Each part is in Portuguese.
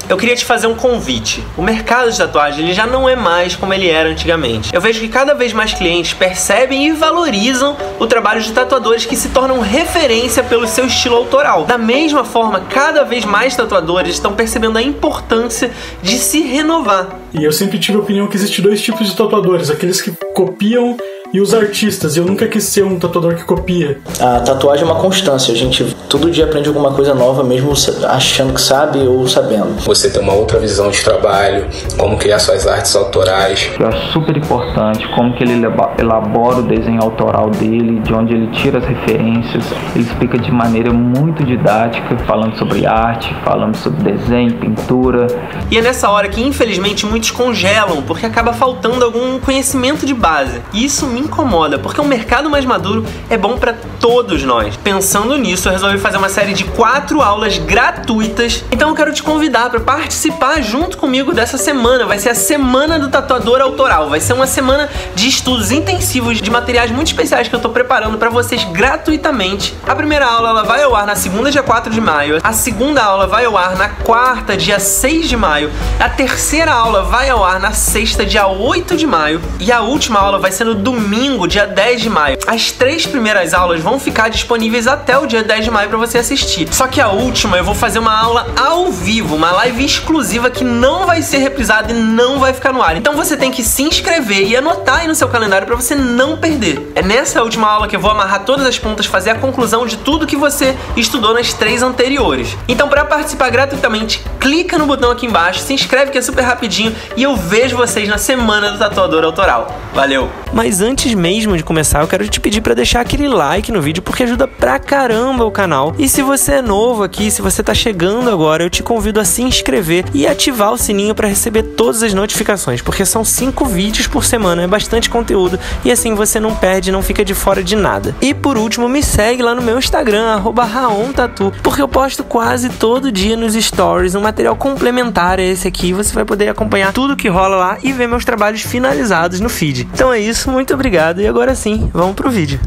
Eu queria te fazer um convite. O mercado de tatuagem ele já não é mais como ele era antigamente. Eu vejo que cada vez mais clientes percebem e valorizam o trabalho de tatuadores que se tornam referência pelo seu estilo autoral. Da mesma forma, cada vez mais tatuadores estão percebendo a importância de se renovar. E eu sempre tive a opinião que existem dois tipos de tatuadores, aqueles que copiam e os artistas. Eu nunca quis ser um tatuador que copia. A tatuagem é uma constância. A gente todo dia aprende alguma coisa nova, mesmo achando que sabe ou sabendo. Você tem uma outra visão de trabalho, como criar suas artes autorais. Eu acho super importante como que ele elabora o desenho autoral dele, de onde ele tira as referências. Ele explica de maneira muito didática, falando sobre arte, falando sobre desenho, pintura. E é nessa hora que, infelizmente, muitos congelam, porque acaba faltando algum conhecimento de base. E isso me incomoda, porque um mercado mais maduro é bom para todos nós. Pensando nisso, eu resolvi fazer uma série de 4 aulas gratuitas. Então eu quero te convidar para participar junto comigo dessa semana. Vai ser a Semana do Tatuador Autoral. Vai ser uma semana de estudos intensivos, de materiais muito especiais que eu tô preparando para vocês gratuitamente. A primeira aula ela vai ao ar na segunda, dia 4 de maio. A segunda aula vai ao ar na quarta, dia 6 de maio. A terceira aula vai ao ar na sexta, dia 8 de maio. E a última aula vai ser no domingo, dia 10 de maio. As 3 primeiras aulas vão ficar disponíveis até o dia 10 de maio para você assistir. Só que a última eu vou fazer uma aula ao vivo, uma live exclusiva que não vai ser reprisada e não vai ficar no ar. Então você tem que se inscrever e anotar aí no seu calendário para você não perder. É nessa última aula que eu vou amarrar todas as pontas, fazer a conclusão de tudo que você estudou nas 3 anteriores. Então para participar gratuitamente, clica no botão aqui embaixo, se inscreve que é super rapidinho e eu vejo vocês na Semana do Tatuador Autoral. Valeu! Mas antes mesmo de começar, eu quero te pedir para deixar aquele like no vídeo, porque ajuda pra caramba o canal. E se você é novo aqui, se você tá chegando agora, eu te convido a se inscrever e ativar o sininho para receber todas as notificações, porque são 5 vídeos por semana, é bastante conteúdo e assim você não perde, não fica de fora de nada. E por último, me segue lá no meu Instagram, @raontatu, porque eu posto quase todo dia nos stories um material complementar a esse aqui. Você vai poder acompanhar tudo que rola lá e ver meus trabalhos finalizados no feed. Então é isso, muito obrigado e agora sim, vamos pro vídeo.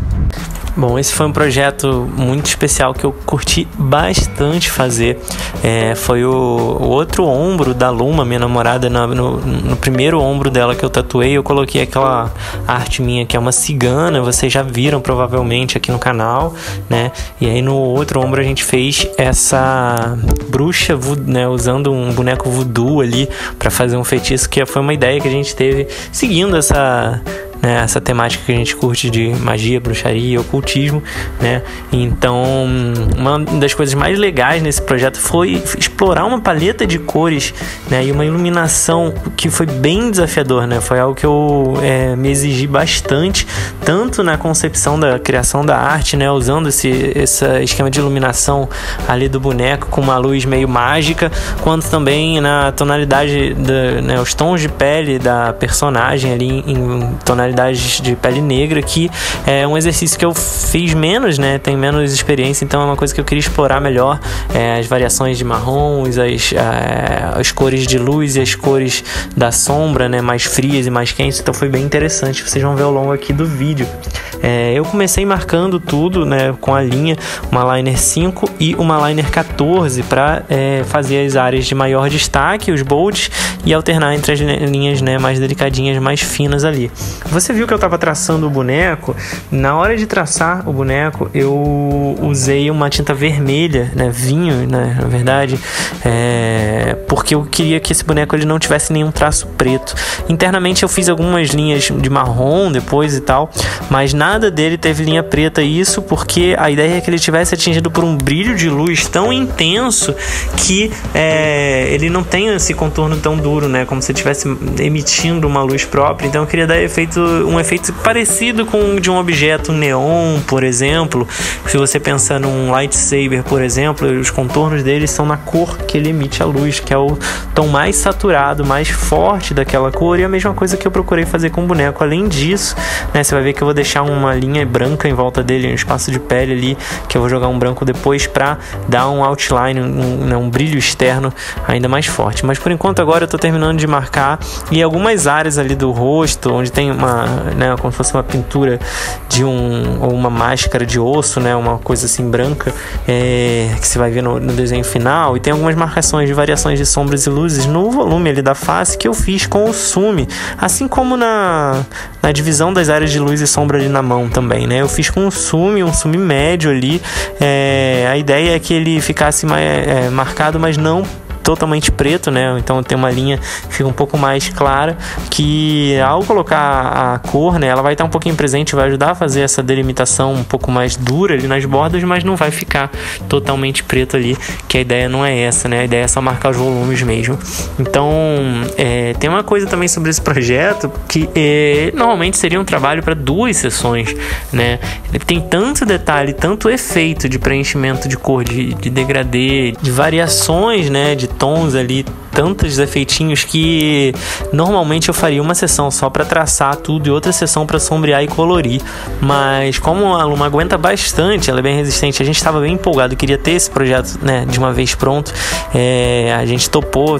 Bom, esse foi um projeto muito especial que eu curti bastante fazer. Foi o outro ombro da Luma, minha namorada, no primeiro ombro dela que eu tatuei, eu coloquei aquela arte minha que é uma cigana, vocês já viram provavelmente aqui no canal, né? E aí no outro ombro a gente fez essa bruxa, né, usando um boneco voodoo ali para fazer um feitiço, que foi uma ideia que a gente teve seguindo essa temática que a gente curte de magia, bruxaria e ocultismo, né? Então, uma das coisas mais legais nesse projeto foi explorar uma paleta de cores, né? E uma iluminação que foi bem desafiador, né? Foi algo que eu me exigi bastante, tanto na concepção da criação da arte, né? Usando esse esquema de iluminação ali do boneco com uma luz meio mágica, quanto também na tonalidade, né? Os tons de pele da personagem ali em tonalidade de pele negra, que é um exercício que eu fiz menos, né? Tenho menos experiência, então é uma coisa que eu queria explorar melhor, as variações de marrons, as cores de luz e as cores da sombra, né? Mais frias e mais quentes, então foi bem interessante, vocês vão ver ao longo aqui do vídeo. Eu comecei marcando tudo, né? Com a linha, uma liner 5 e uma liner 14 para fazer as áreas de maior destaque, os bolds, e alternar entre as linhas, né? Mais delicadinhas, mais finas ali. Você viu que eu estava traçando o boneco. Na hora de traçar o boneco, eu usei uma tinta vermelha, né, vinho, né, na verdade, porque eu queria que esse boneco ele não tivesse nenhum traço preto. Internamente eu fiz algumas linhas de marrom depois e tal, mas nada dele teve linha preta. Isso porque a ideia é que ele tivesse atingido por um brilho de luz tão intenso que ele não tenha esse contorno tão duro, né, como se estivesse emitindo uma luz própria. Então eu queria dar um efeito parecido com o de um objeto neon, por exemplo. Se você pensar num lightsaber, por exemplo, os contornos dele são na cor que ele emite a luz, que é o tom mais saturado, mais forte daquela cor, e a mesma coisa que eu procurei fazer com o boneco. Além disso, né, você vai ver que eu vou deixar um uma linha branca em volta dele, um espaço de pele ali, que eu vou jogar um branco depois pra dar um outline, um brilho externo ainda mais forte. Mas por enquanto agora eu tô terminando de marcar, e algumas áreas ali do rosto, onde tem uma, né, como se fosse uma pintura de ou uma máscara de osso, né, uma coisa assim branca, que você vai ver no desenho final, e tem algumas marcações de variações de sombras e luzes no volume ali da face que eu fiz com o Sumi, assim como na divisão das áreas de luz e sombra ali na mão também, né, eu fiz com um Sumi médio ali. A ideia é que ele ficasse mais marcado, mas não totalmente preto, né? Então tem uma linha que fica um pouco mais clara, que ao colocar a cor, né, ela vai estar um pouquinho presente, vai ajudar a fazer essa delimitação um pouco mais dura ali nas bordas, mas não vai ficar totalmente preto ali, que a ideia não é essa, né? A ideia é só marcar os volumes mesmo. Então tem uma coisa também sobre esse projeto que normalmente seria um trabalho para 2 sessões, né? Ele tem tanto detalhe, tanto efeito de preenchimento de cor, de degradê, de variações, né, de tons ali, tantos efeitinhos, que normalmente eu faria uma sessão só para traçar tudo e outra sessão para sombrear e colorir. Mas como a Luma aguenta bastante, ela é bem resistente, a gente estava bem empolgado, queria ter esse projeto, né, de uma vez pronto. A gente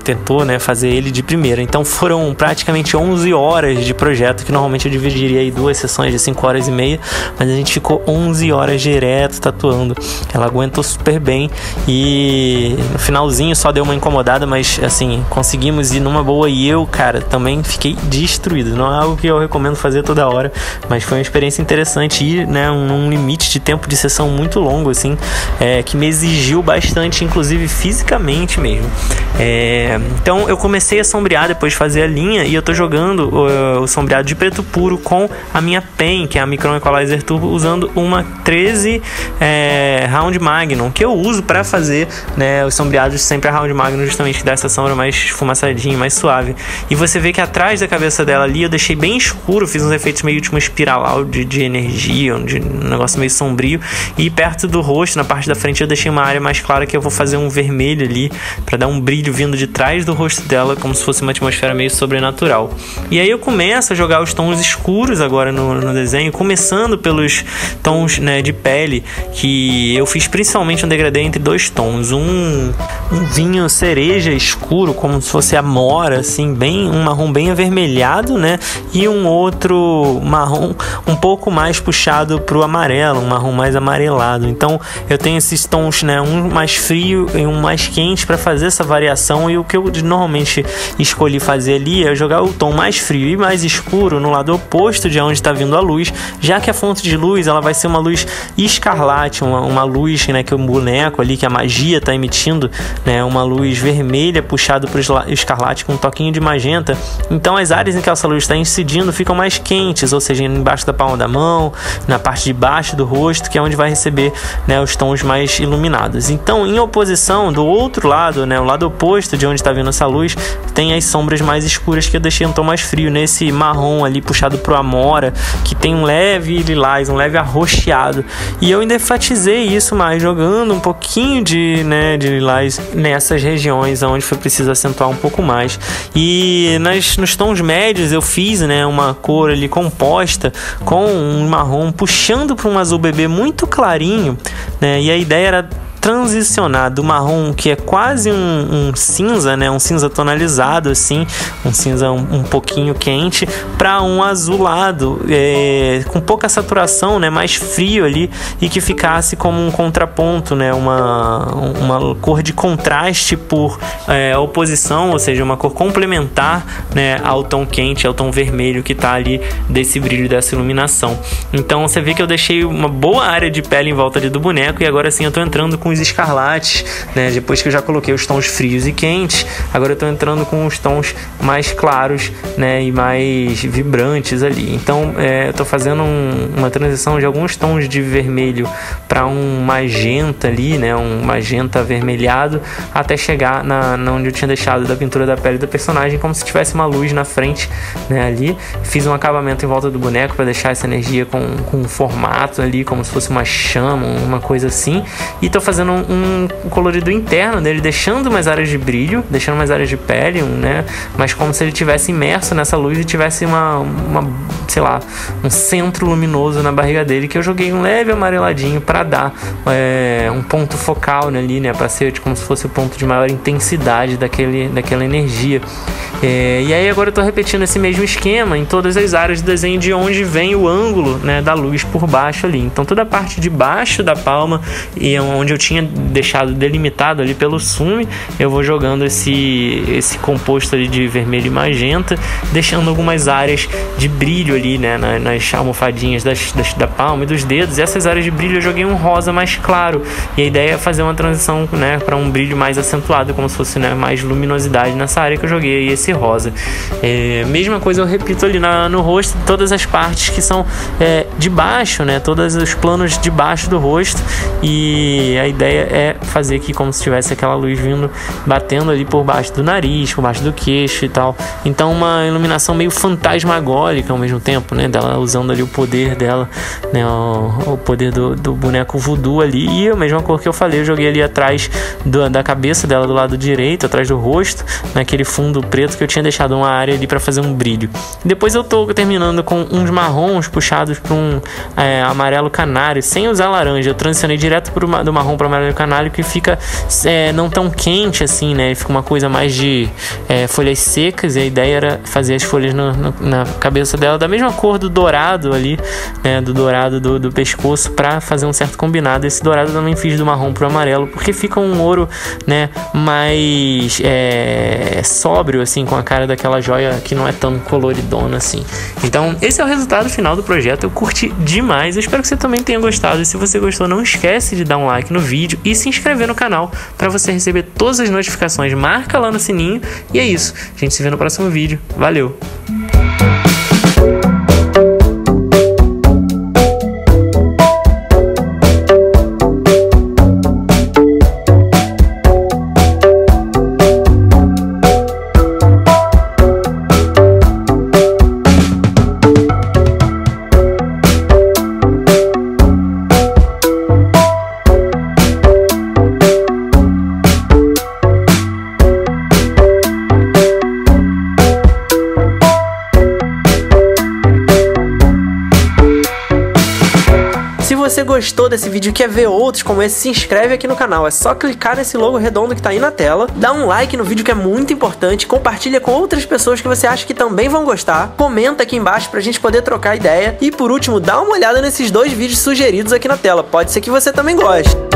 tentou, né, fazer ele de primeira. Então foram praticamente 11 horas de projeto, que normalmente eu dividiria em 2 sessões de 5 horas e meia, mas a gente ficou 11 horas direto tatuando. Ela aguentou super bem, e no finalzinho só deu uma incomodada, mas assim, conseguimos ir numa boa, e eu, cara, também fiquei destruído. Não é algo que eu recomendo fazer toda hora, mas foi uma experiência interessante, e, né, um limite de tempo de sessão muito longo, assim, que me exigiu bastante, inclusive fisicamente mesmo. Então eu comecei a sombrear depois de fazer a linha, e eu tô jogando o sombreado de preto puro com a minha pen, que é a Micron Equalizer Turbo, usando uma 13 Round Magnum, que eu uso para fazer, né, os sombreados sempre a Round Magnum, justamente que dá essa sombra mais esfumaçadinha, mais suave. E você vê que atrás da cabeça dela ali eu deixei bem escuro, fiz uns efeitos meio de uma espiralal de energia, de um negócio meio sombrio, e perto do rosto, na parte da frente, eu deixei uma área mais clara, que eu vou fazer um vermelho ali para dar um brilho vindo de trás do rosto dela, como se fosse uma atmosfera meio sobrenatural. E aí eu começo a jogar os tons escuros agora no desenho, começando pelos tons, né, de pele, que eu fiz principalmente um degradê entre 2 tons, um vinho cereja escuro, como se fosse amora, assim, um marrom bem avermelhado, né, e um outro marrom um pouco mais puxado pro amarelo, um marrom mais amarelado. Então eu tenho esses tons, né, um mais frio e um mais quente para fazer essa variação, e o que eu normalmente escolhi fazer ali é jogar o tom mais frio e mais escuro no lado oposto de onde está vindo a luz, já que a fonte de luz ela vai ser uma luz escarlate, uma luz, né, que o boneco ali, que a magia está emitindo, né, uma luz vermelha puxado para o escarlate com um toquinho de magenta. Então as áreas em que essa luz está incidindo ficam mais quentes, ou seja, embaixo da palma da mão, na parte de baixo do rosto, que é onde vai receber, né, os tons mais iluminados. Então, em oposição, do outro lado, né, o lado oposto de onde está vindo essa luz, tem as sombras mais escuras, que eu deixei um tom mais frio, nesse marrom ali puxado pro amora, que tem um leve lilás, um leve arroxeado. E eu ainda enfatizei isso mais, jogando um pouquinho de lilás nessas regiões onde foi preciso acentuar um pouco mais. E nos tons médios eu fiz, né, uma cor ali composta com um marrom puxando para um azul bebê muito clarinho, né, e a ideia era transicionar do marrom, que é quase um cinza, né, um cinza tonalizado assim, um cinza um pouquinho quente, para um azulado com pouca saturação, né, mais frio ali, e que ficasse como um contraponto, né, uma cor de contraste por oposição, ou seja, uma cor complementar, né, ao tom quente, ao tom vermelho que tá ali desse brilho, dessa iluminação. Então você vê que eu deixei uma boa área de pele em volta ali do boneco, e agora sim eu tô entrando com os escarlates, né? Depois que eu já coloquei os tons frios e quentes, agora eu tô entrando com os tons mais claros, né, e mais vibrantes ali. Então eu tô fazendo uma transição de alguns tons de vermelho para um magenta ali, né, um magenta avermelhado, até chegar onde eu tinha deixado da pintura da pele do personagem, como se tivesse uma luz na frente, né, ali. Fiz um acabamento em volta do boneco para deixar essa energia com um formato ali, como se fosse uma chama, uma coisa assim, e tô fazendo fazendo um colorido interno dele, deixando umas áreas de brilho, deixando umas áreas de pele, né? Mas como se ele tivesse imerso nessa luz e tivesse sei lá, um centro luminoso na barriga dele, que eu joguei um leve amareladinho para dar um ponto focal ali, né? Para ser como se fosse o ponto de maior intensidade daquela energia. E aí agora eu tô repetindo esse mesmo esquema em todas as áreas do desenho, de onde vem o ângulo, né, da luz por baixo ali. Então toda a parte de baixo da palma, e onde eu tinha deixado delimitado ali pelo sume, eu vou jogando esse composto ali de vermelho e magenta, deixando algumas áreas de brilho ali, né, nas almofadinhas da palma e dos dedos. E essas áreas de brilho eu joguei um rosa mais claro, e a ideia é fazer uma transição, né, para um brilho mais acentuado, como se fosse, né, mais luminosidade nessa área que eu joguei esse rosa. Mesma coisa eu repito ali no rosto, todas as partes que são de baixo, né, todos os planos de baixo do rosto, e a ideia é fazer aqui como se tivesse aquela luz vindo, batendo ali por baixo do nariz, por baixo do queixo e tal. Então uma iluminação meio fantasmagórica ao mesmo tempo, né, dela usando ali o poder dela, né, o poder do boneco voodoo ali. E a mesma cor que eu falei, eu joguei ali atrás da cabeça dela, do lado direito, atrás do rosto, naquele fundo preto que eu tinha deixado uma área ali para fazer um brilho. Depois eu tô terminando com uns marrons puxados para um amarelo canário, sem usar laranja. Eu transicionei direto do marrom para o amarelo canário, que fica não tão quente assim, né? Fica uma coisa mais de folhas secas, e a ideia era fazer as folhas na cabeça dela da mesma cor do dourado ali, né? Do dourado do pescoço, para fazer um certo combinado. Esse dourado eu também fiz do marrom pro amarelo, porque fica um ouro, né, mais sóbrio, assim, com a cara daquela joia que não é tão coloridona assim. Então esse é o resultado final do projeto. Eu curti demais, eu espero que você também tenha gostado. E se você gostou, não esquece de dar um like no vídeo e se inscrever no canal para você receber todas as notificações. Marca lá no sininho, e é isso. A gente se vê no próximo vídeo. Valeu! Se você gostou desse vídeo e quer ver outros como esse, se inscreve aqui no canal. É só clicar nesse logo redondo que tá aí na tela, dá um like no vídeo, que é muito importante, compartilha com outras pessoas que você acha que também vão gostar, comenta aqui embaixo pra gente poder trocar ideia, e por último, dá uma olhada nesses 2 vídeos sugeridos aqui na tela, pode ser que você também goste.